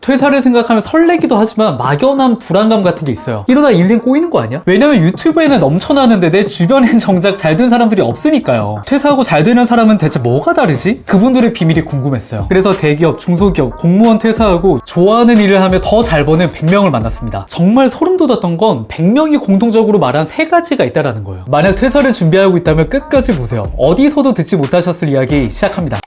퇴사를 생각하면 설레기도 하지만 막연한 불안감 같은 게 있어요. 이러다 인생 꼬이는 거 아니야? 왜냐면 유튜브에는 넘쳐나는데 내 주변엔 정작 잘 된 사람들이 없으니까요. 퇴사하고 잘 되는 사람은 대체 뭐가 다르지? 그분들의 비밀이 궁금했어요. 그래서 대기업, 중소기업, 공무원 퇴사하고 좋아하는 일을 하며 더 잘 버는 100명을 만났습니다. 정말 소름 돋았던 건 100명이 공통적으로 말한 3가지가 있다라는 거예요. 만약 퇴사를 준비하고 있다면 끝까지 보세요. 어디서도 듣지 못하셨을 이야기 시작합니다.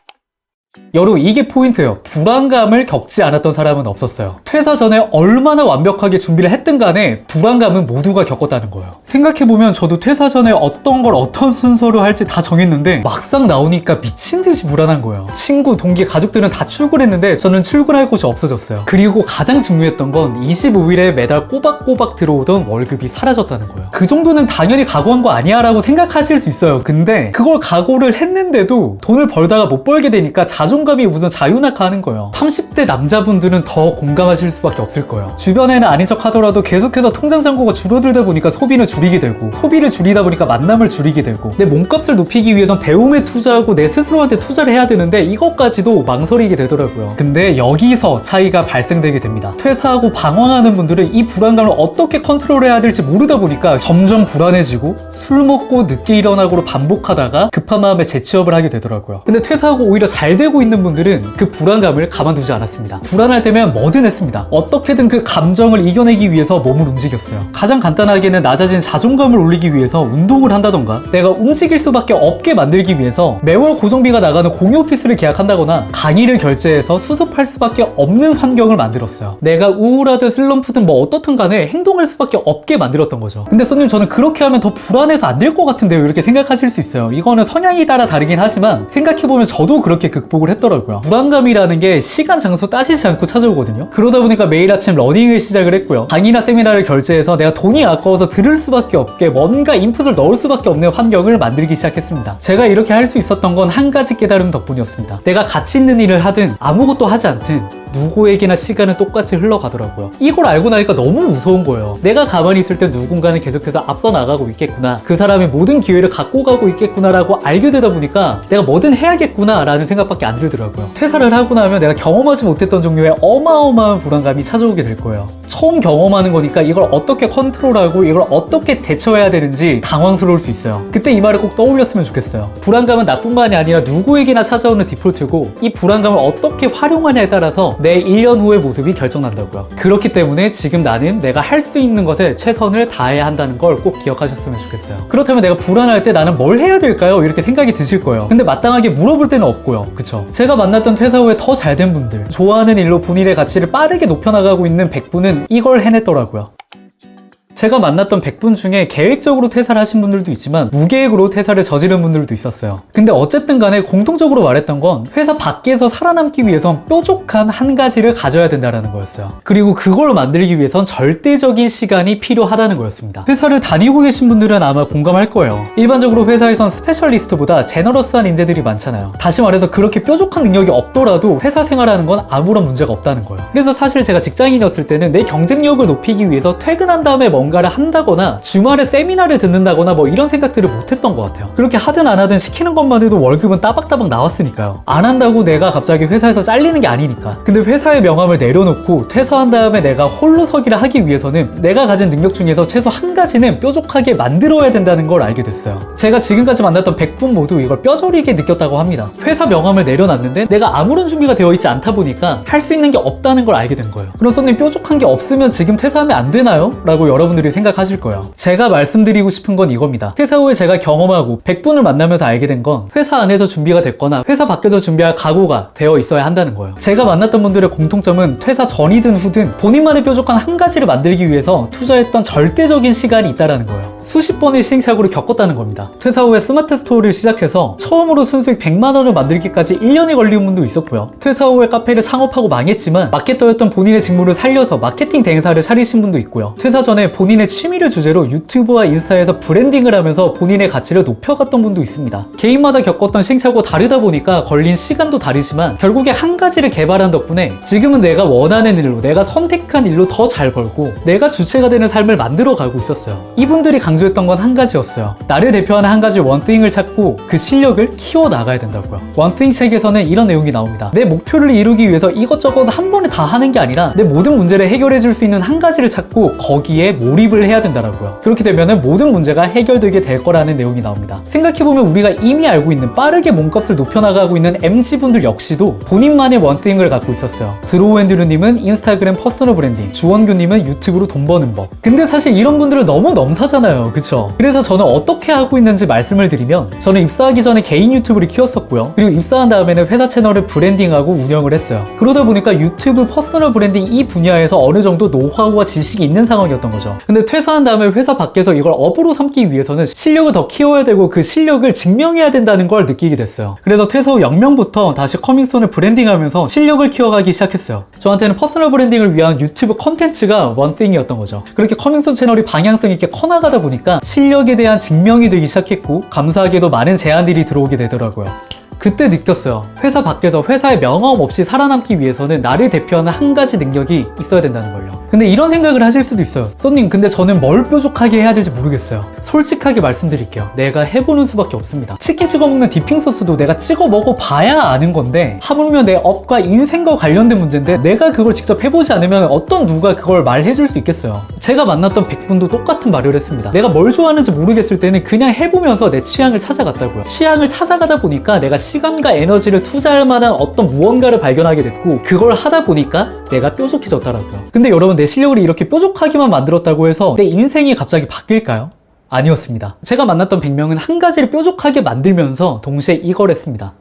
여러분, 이게 포인트예요. 불안감을 겪지 않았던 사람은 없었어요. 퇴사 전에 얼마나 완벽하게 준비를 했든 간에 불안감은 모두가 겪었다는 거예요. 생각해보면 저도 퇴사 전에 어떤 걸 어떤 순서로 할지 다 정했는데 막상 나오니까 미친 듯이 불안한 거예요. 친구, 동기, 가족들은 다 출근했는데 저는 출근할 곳이 없어졌어요. 그리고 가장 중요했던 건 25일에 매달 꼬박꼬박 들어오던 월급이 사라졌다는 거예요. 그 정도는 당연히 각오한 거 아니야 라고 생각하실 수 있어요. 근데 그걸 각오를 했는데도 돈을 벌다가 못 벌게 되니까 자존감이 무슨 자유낙하하는 거예요. 30대 남자분들은 더 공감하실 수밖에 없을 거예요. 주변에는 아닌 척 하더라도 계속해서 통장 잔고가 줄어들다 보니까 소비를 줄이게 되고, 소비를 줄이다 보니까 만남을 줄이게 되고, 내 몸값을 높이기 위해선 배움에 투자하고 내 스스로한테 투자를 해야 되는데 이것까지도 망설이게 되더라고요. 근데 여기서 차이가 발생되게 됩니다. 퇴사하고 방황하는 분들은 이 불안감을 어떻게 컨트롤해야 될지 모르다 보니까 점점 불안해지고 술 먹고 늦게 일어나고로 반복하다가 급한 마음에 재취업을 하게 되더라고요. 근데 퇴사하고 오히려 잘 되고 있는 분들은 그 불안감을 가만두지 않았습니다. 불안할 때면 뭐든 했습니다. 어떻게든 그 감정을 이겨내기 위해서 몸을 움직였어요. 가장 간단하게는 낮아진 자존감을 올리기 위해서 운동을 한다던가, 내가 움직일 수밖에 없게 만들기 위해서 매월 고정비가 나가는 공유 오피스를 계약한다거나 강의를 결제해서 수습할 수밖에 없는 환경을 만들었어요. 내가 우울하든 슬럼프든 뭐 어떻든 간에 행동할 수밖에 없게 만들었던 거죠. 근데 선생님, 저는 그렇게 하면 더 불안해서 안 될 것 같은데요, 이렇게 생각하실 수 있어요. 이거는 성향이 따라 다르긴 하지만 생각해보면 저도 그렇게 극복을 했더라고요. 불안감이라는 게 시간, 장소 따지지 않고 찾아오거든요. 그러다 보니까 매일 아침 러닝을 시작을 했고요. 강의나 세미나를 결제해서 내가 돈이 아까워서 들을 수밖에 없게 뭔가 인풋을 넣을 수밖에 없는 환경을 만들기 시작했습니다. 제가 이렇게 할 수 있었던 건 한 가지 깨달음 덕분이었습니다. 내가 가치 있는 일을 하든 아무것도 하지 않든 누구에게나 시간은 똑같이 흘러가더라고요. 이걸 알고 나니까 너무 무서운 거예요. 내가 가만히 있을 때 누군가는 계속해서 앞서 나가고 있겠구나, 그 사람이 모든 기회를 갖고 가고 있겠구나 라고 알게 되다 보니까 내가 뭐든 해야겠구나 라는 생각밖에 안 들더라고요. 퇴사를 하고 나면 내가 경험하지 못했던 종류의 어마어마한 불안감이 찾아오게 될 거예요. 처음 경험하는 거니까 이걸 어떻게 컨트롤하고 이걸 어떻게 대처해야 되는지 당황스러울 수 있어요. 그때 이 말을 꼭 떠올렸으면 좋겠어요. 불안감은 나뿐만이 아니라 누구에게나 찾아오는 디폴트고, 이 불안감을 어떻게 활용하냐에 따라서 내 1년 후의 모습이 결정난다고요. 그렇기 때문에 지금 나는 내가 할 수 있는 것에 최선을 다해야 한다는 걸 꼭 기억하셨으면 좋겠어요. 그렇다면 내가 불안할 때 나는 뭘 해야 될까요? 이렇게 생각이 드실 거예요. 근데 마땅하게 물어볼 때는 없고요. 그쵸? 제가 만났던 퇴사 후에 더 잘 된 분들, 좋아하는 일로 본인의 가치를 빠르게 높여나가고 있는 100분은 이걸 해냈더라고요. 제가 만났던 100분 중에 계획적으로 퇴사를 하신 분들도 있지만 무계획으로 퇴사를 저지른 분들도 있었어요. 근데 어쨌든 간에 공통적으로 말했던 건 회사 밖에서 살아남기 위해선 뾰족한 한 가지를 가져야 된다는 거였어요. 그리고 그걸 만들기 위해선 절대적인 시간이 필요하다는 거였습니다. 회사를 다니고 계신 분들은 아마 공감할 거예요. 일반적으로 회사에선 스페셜리스트보다 제너러스한 인재들이 많잖아요. 다시 말해서 그렇게 뾰족한 능력이 없더라도 회사 생활하는 건 아무런 문제가 없다는 거예요. 그래서 사실 제가 직장인이었을 때는 내 경쟁력을 높이기 위해서 퇴근한 다음에 뭔가를 한다거나 주말에 세미나를 듣는다거나 뭐 이런 생각들을 못했던 것 같아요. 그렇게 하든 안 하든 시키는 것만 해도 월급은 따박따박 나왔으니까요. 안 한다고 내가 갑자기 회사에서 잘리는 게 아니니까. 근데 회사의 명함을 내려놓고 퇴사한 다음에 내가 홀로 서기를 하기 위해서는 내가 가진 능력 중에서 최소 한 가지는 뾰족하게 만들어야 된다는 걸 알게 됐어요. 제가 지금까지 만났던 100분 모두 이걸 뼈저리게 느꼈다고 합니다. 회사 명함을 내려놨는데 내가 아무런 준비가 되어 있지 않다 보니까 할 수 있는 게 없다는 걸 알게 된 거예요. 그럼 선생님, 뾰족한 게 없으면 지금 퇴사하면 안 되나요? 라고 여러분들이 생각하실 거예요. 제가 말씀드리고 싶은 건 이겁니다. 퇴사 후에 제가 경험하고 100분을 만나면서 알게 된 건 회사 안에서 준비가 됐거나 회사 밖에서 준비할 각오가 되어 있어야 한다는 거예요. 제가 만났던 분들의 공통점은 퇴사 전이든 후든 본인만의 뾰족한 한 가지를 만들기 위해서 투자했던 절대적인 시간이 있다는 거예요. 수십 번의 시행착오를 겪었다는 겁니다. 퇴사 후에 스마트 스토어를 시작해서 처음으로 순수익 100만 원을 만들기까지 1년이 걸린 분도 있었고요. 퇴사 후에 카페를 창업하고 망했지만 마케터였던 본인의 직무를 살려서 마케팅 대행사를 차리신 분도 있고요. 퇴사 전에 본인의 취미를 주제로 유튜브와 인스타에서 브랜딩을 하면서 본인의 가치를 높여갔던 분도 있습니다. 개인마다 겪었던 시행착오가 다르다 보니까 걸린 시간도 다르지만 결국에 한 가지를 개발한 덕분에 지금은 내가 원하는 일로, 내가 선택한 일로 더 잘 벌고 내가 주체가 되는 삶을 만들어 가고 있었어요. 이분들이 강조했던 건 한 가지였어요. 나를 대표하는 한 가지 원띵을 찾고 그 실력을 키워나가야 된다고요. 원띵 책에서는 이런 내용이 나옵니다. 내 목표를 이루기 위해서 이것저것 한 번에 다 하는 게 아니라 내 모든 문제를 해결해 줄 수 있는 한 가지를 찾고 거기에 몰입을 해야 된다고요. 그렇게 되면 모든 문제가 해결되게 될 거라는 내용이 나옵니다. 생각해보면 우리가 이미 알고 있는 빠르게 몸값을 높여나가고 있는 MZ분들 역시도 본인만의 원띵을 갖고 있었어요. 드로우앤드루님은 인스타그램 퍼스널 브랜딩, 주원규님은 유튜브로 돈 버는 법. 근데 사실 이런 분들은 너무 넘사잖아요. 그쵸? 그래서 저는 어떻게 하고 있는지 말씀을 드리면, 저는 입사하기 전에 개인 유튜브를 키웠었고요. 그리고 입사한 다음에는 회사 채널을 브랜딩하고 운영을 했어요. 그러다 보니까 유튜브 퍼스널 브랜딩 이 분야에서 어느 정도 노하우와 지식이 있는 상황이었던 거죠. 근데 퇴사한 다음에 회사 밖에서 이걸 업으로 삼기 위해서는 실력을 더 키워야 되고 그 실력을 증명해야 된다는 걸 느끼게 됐어요. 그래서 퇴사 후 0명부터 다시 커밍손을 브랜딩하면서 실력을 키워가기 시작했어요. 저한테는 퍼스널 브랜딩을 위한 유튜브 컨텐츠가 원띵이었던 거죠. 그렇게 커밍손 채널이 방향성 있게 커나가다 보니까 실력에 대한 증명이 되기 시작했고, 감사하게도 많은 제안들이 들어오게 되더라고요. 그때 느꼈어요. 회사 밖에서 회사의 명함 없이 살아남기 위해서는 나를 대표하는 한 가지 능력이 있어야 된다는 걸요. 근데 이런 생각을 하실 수도 있어요. 쏘님, 근데 저는 뭘 뾰족하게 해야 될지 모르겠어요. 솔직하게 말씀드릴게요. 내가 해보는 수밖에 없습니다. 치킨 찍어 먹는 디핑 소스도 내가 찍어 먹어봐야 아는 건데, 하물며 내 업과 인생과 관련된 문제인데 내가 그걸 직접 해보지 않으면 어떤 누가 그걸 말해줄 수 있겠어요. 제가 만났던 100분도 똑같은 말을 했습니다. 내가 뭘 좋아하는지 모르겠을 때는 그냥 해보면서 내 취향을 찾아갔다고요. 취향을 찾아가다 보니까 내가 시간과 에너지를 투자할 만한 어떤 무언가를 발견하게 됐고, 그걸 하다 보니까 내가 뾰족해졌더라고요. 근데 여러분, 내 실력을 이렇게 뾰족하게만 만들었다고 해서 내 인생이 갑자기 바뀔까요? 아니었습니다. 제가 만났던 100명은 한 가지를 뾰족하게 만들면서 동시에 이걸 했습니다.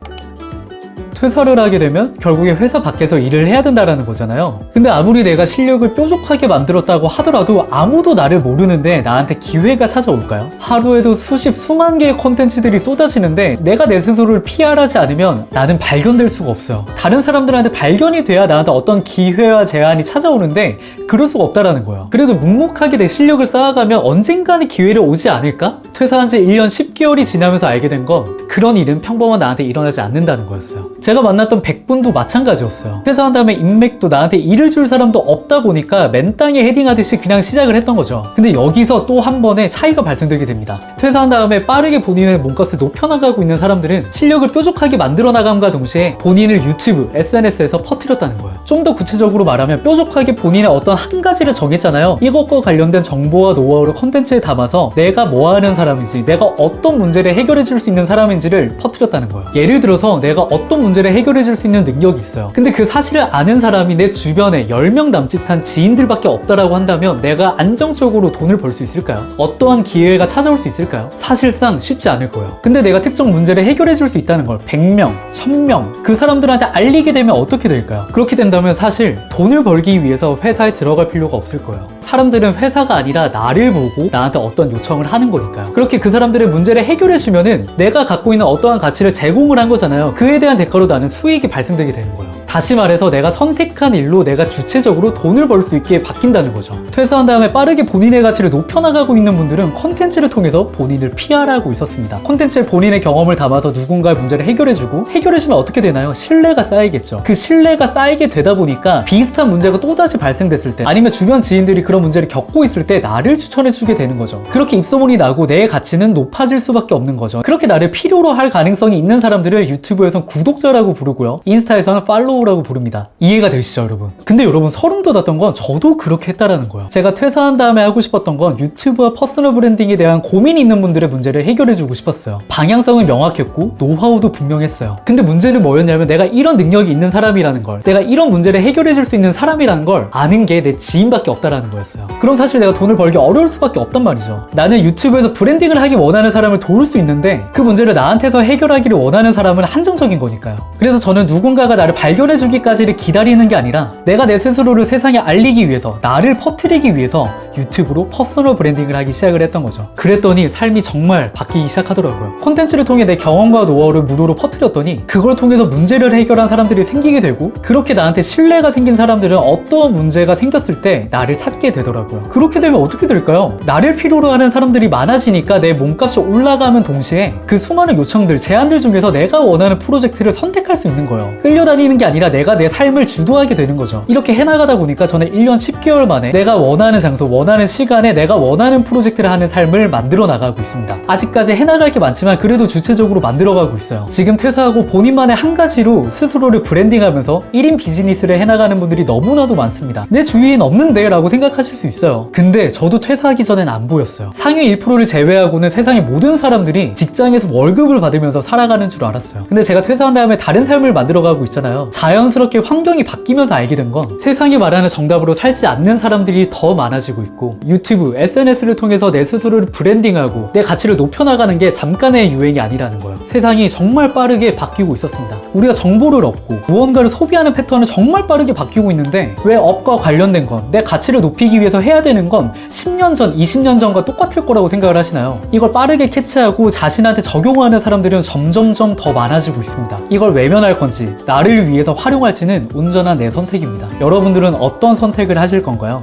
퇴사를 하게 되면 결국에 회사 밖에서 일을 해야 된다는 거잖아요. 근데 아무리 내가 실력을 뾰족하게 만들었다고 하더라도 아무도 나를 모르는데 나한테 기회가 찾아올까요? 하루에도 수만 개의 콘텐츠들이 쏟아지는데 내가 내 스스로를 PR하지 않으면 나는 발견될 수가 없어요. 다른 사람들한테 발견이 돼야 나한테 어떤 기회와 제안이 찾아오는데 그럴 수가 없다라는 거예요. 그래도 묵묵하게 내 실력을 쌓아가면 언젠가는 기회를 오지 않을까? 퇴사한 지 1년 10개월이 지나면서 알게 된 건, 그런 일은 평범한 나한테 일어나지 않는다는 거였어요. 제가 만났던 100분도 마찬가지였어요. 퇴사한 다음에 인맥도 나한테 일을 줄 사람도 없다 보니까 맨땅에 헤딩하듯이 그냥 시작을 했던 거죠. 근데 여기서 또 한 번의 차이가 발생되게 됩니다. 퇴사한 다음에 빠르게 본인의 몸값을 높여나가고 있는 사람들은 실력을 뾰족하게 만들어 나감과 동시에 본인을 유튜브, SNS에서 퍼뜨렸다는 거예요. 좀 더 구체적으로 말하면 뾰족하게 본인의 어떤 한 가지를 정했잖아요. 이것과 관련된 정보와 노하우를 컨텐츠에 담아서 내가 뭐 하는 사람인지, 내가 어떤 문제를 해결해 줄 수 있는 사람인지를 퍼뜨렸다는 거예요. 예를 들어서 내가 어떤 문제를 해결해 줄 수 있는 능력이 있어요. 근데 그 사실을 아는 사람이 내 주변에 10명 남짓한 지인들밖에 없다라고 한다면 내가 안정적으로 돈을 벌 수 있을까요? 어떠한 기회가 찾아올 수 있을까요? 사실상 쉽지 않을 거예요. 근데 내가 특정 문제를 해결해 줄 수 있다는 걸 100명, 1000명 그 사람들한테 알리게 되면 어떻게 될까요? 그렇게 된다면 사실 돈을 벌기 위해서 회사에 들어갈 필요가 없을 거예요. 사람들은 회사가 아니라 나를 보고 나한테 어떤 요청을 하는 거니까요. 그렇게 그 사람들의 문제를 해결해 주면은 내가 갖고 있는 어떠한 가치를 제공을 한 거잖아요. 그에 대한 대가로 나는 수익이 발생되게 되는 거예요. 다시 말해서 내가 선택한 일로 내가 주체적으로 돈을 벌 수 있게 바뀐다는 거죠. 퇴사한 다음에 빠르게 본인의 가치를 높여나가고 있는 분들은 콘텐츠를 통해서 본인을 PR하고 있었습니다. 콘텐츠에 본인의 경험을 담아서 누군가의 문제를 해결해주고, 해결해주면 어떻게 되나요? 신뢰가 쌓이겠죠. 그 신뢰가 쌓이게 되다 보니까 비슷한 문제가 또다시 발생됐을 때, 아니면 주변 지인들이 그런 문제를 겪고 있을 때 나를 추천해주게 되는 거죠. 그렇게 입소문이 나고 내 가치는 높아질 수밖에 없는 거죠. 그렇게 나를 필요로 할 가능성이 있는 사람들을 유튜브에서는 구독자라고 부르고요, 인스타에서는 팔로우라고 부릅니다. 이해가 되시죠, 여러분? 근데 여러분, 소름 돋았던 건 저도 그렇게 했다라는 거예요. 제가 퇴사한 다음에 하고 싶었던 건 유튜브와 퍼스널 브랜딩에 대한 고민이 있는 분들의 문제를 해결해주고 싶었어요. 방향성은 명확했고 노하우도 분명했어요. 근데 문제는 뭐였냐면, 내가 이런 능력이 있는 사람이라는 걸, 내가 이런 문제를 해결해줄 수 있는 사람이라는 걸 아는 게 내 지인밖에 없다라는 거였어요. 그럼 사실 내가 돈을 벌기 어려울 수밖에 없단 말이죠. 나는 유튜브에서 브랜딩을 하기 원하는 사람을 도울 수 있는데 그 문제를 나한테서 해결하기를 원하는 사람은 한정적인 거니까요. 그래서 저는 누군가가 나를 발견해주기까지를 기다리는 게 아니라 내가 내 스스로를 세상에 알리기 위해서, 나를 퍼뜨리기 위해서 유튜브로 퍼스널 브랜딩을 하기 시작을 했던 거죠. 그랬더니 삶이 정말 바뀌기 시작하더라고요. 콘텐츠를 통해 내 경험과 노하우를 무료로 퍼뜨렸더니 그걸 통해서 문제를 해결한 사람들이 생기게 되고, 그렇게 나한테 신뢰가 생긴 사람들은 어떠한 문제가 생겼을 때 나를 찾게 되더라고요. 그렇게 되면 어떻게 될까요? 나를 필요로 하는 사람들이 많아지니까 내 몸값이 올라가면 동시에 그 수많은 요청들, 제안들 중에서 내가 원하는 프로젝트를 선택할 수 있는 거예요. 끌려다니는 게 아니라 아니라 내가 내 삶을 주도하게 되는 거죠. 이렇게 해나가다 보니까 저는 1년 10개월 만에 내가 원하는 장소, 원하는 시간에 내가 원하는 프로젝트를 하는 삶을 만들어 나가고 있습니다. 아직까지 해나갈 게 많지만 그래도 주체적으로 만들어가고 있어요. 지금 퇴사하고 본인만의 한 가지로 스스로를 브랜딩하면서 1인 비즈니스를 해나가는 분들이 너무나도 많습니다. 내 주위엔 없는데 라고 생각하실 수 있어요. 근데 저도 퇴사하기 전엔 안 보였어요. 상위 1%를 제외하고는 세상의 모든 사람들이 직장에서 월급을 받으면서 살아가는 줄 알았어요. 근데 제가 퇴사한 다음에 다른 삶을 만들어가고 있잖아요. 자연스럽게 환경이 바뀌면서 알게 된 건 세상이 말하는 정답으로 살지 않는 사람들이 더 많아지고 있고 유튜브, SNS를 통해서 내 스스로를 브랜딩하고 내 가치를 높여나가는 게 잠깐의 유행이 아니라는 거예요. 세상이 정말 빠르게 바뀌고 있었습니다. 우리가 정보를 얻고 무언가를 소비하는 패턴은 정말 빠르게 바뀌고 있는데 왜 업과 관련된 건, 내 가치를 높이기 위해서 해야 되는 건 10년 전, 20년 전과 똑같을 거라고 생각을 하시나요? 이걸 빠르게 캐치하고 자신한테 적용하는 사람들은 점점점 더 많아지고 있습니다. 이걸 외면할 건지 나를 위해서 활용할지는 온전한 내 선택입니다. 여러분들은 어떤 선택을 하실 건가요?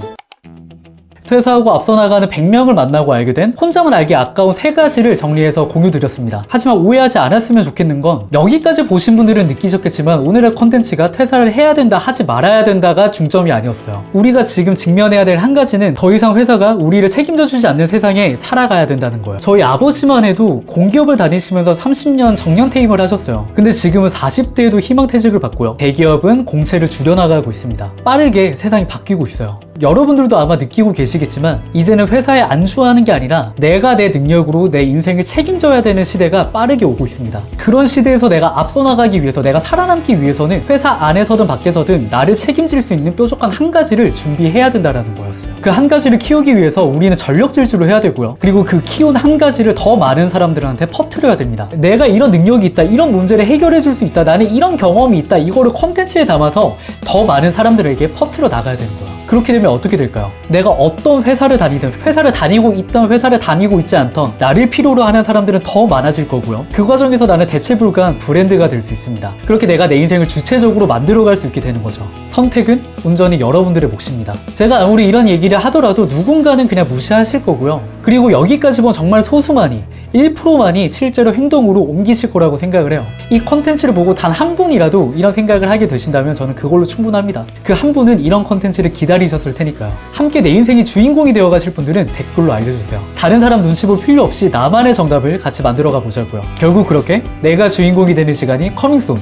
퇴사하고 앞서 나가는 100명을 만나고 알게 된 혼자만 알기 아까운 3가지를 정리해서 공유드렸습니다. 하지만 오해하지 않았으면 좋겠는 건 여기까지 보신 분들은 느끼셨겠지만 오늘의 컨텐츠가 퇴사를 해야 된다, 하지 말아야 된다가 중점이 아니었어요. 우리가 지금 직면해야 될 한 가지는 더 이상 회사가 우리를 책임져주지 않는 세상에 살아가야 된다는 거예요. 저희 아버지만 해도 공기업을 다니시면서 30년 정년퇴임을 하셨어요. 근데 지금은 40대에도 희망퇴직을 받고요. 대기업은 공채를 줄여나가고 있습니다. 빠르게 세상이 바뀌고 있어요. 여러분들도 아마 느끼고 계시겠지만 이제는 회사에 안주하는 게 아니라 내가 내 능력으로 내 인생을 책임져야 되는 시대가 빠르게 오고 있습니다. 그런 시대에서 내가 앞서 나가기 위해서, 내가 살아남기 위해서는 회사 안에서든 밖에서든 나를 책임질 수 있는 뾰족한 한 가지를 준비해야 된다는 거였어요. 그 한 가지를 키우기 위해서 우리는 전력 질주를 해야 되고요. 그리고 그 키운 한 가지를 더 많은 사람들한테 퍼뜨려야 됩니다. 내가 이런 능력이 있다, 이런 문제를 해결해 줄 수 있다, 나는 이런 경험이 있다, 이거를 콘텐츠에 담아서 더 많은 사람들에게 퍼뜨려 나가야 되는 거예요. 그렇게 되면 어떻게 될까요? 내가 어떤 회사를 다니든, 회사를 다니고 있던, 회사를 다니고 있지 않던 나를 필요로 하는 사람들은 더 많아질 거고요. 그 과정에서 나는 대체 불가한 브랜드가 될 수 있습니다. 그렇게 내가 내 인생을 주체적으로 만들어갈 수 있게 되는 거죠. 선택은 온전히 여러분들의 몫입니다. 제가 아무리 이런 얘기를 하더라도 누군가는 그냥 무시하실 거고요. 그리고 여기까지 본 정말 소수만이, 1%만이 실제로 행동으로 옮기실 거라고 생각을 해요. 이 컨텐츠를 보고 단 한 분이라도 이런 생각을 하게 되신다면 저는 그걸로 충분합니다. 그 한 분은 이런 컨텐츠를 기다리셨을 테니까요. 함께 내 인생의 주인공이 되어 가실 분들은 댓글로 알려주세요. 다른 사람 눈치 볼 필요 없이 나만의 정답을 같이 만들어가 보자고요. 결국 그렇게 내가 주인공이 되는 시간이 커밍순.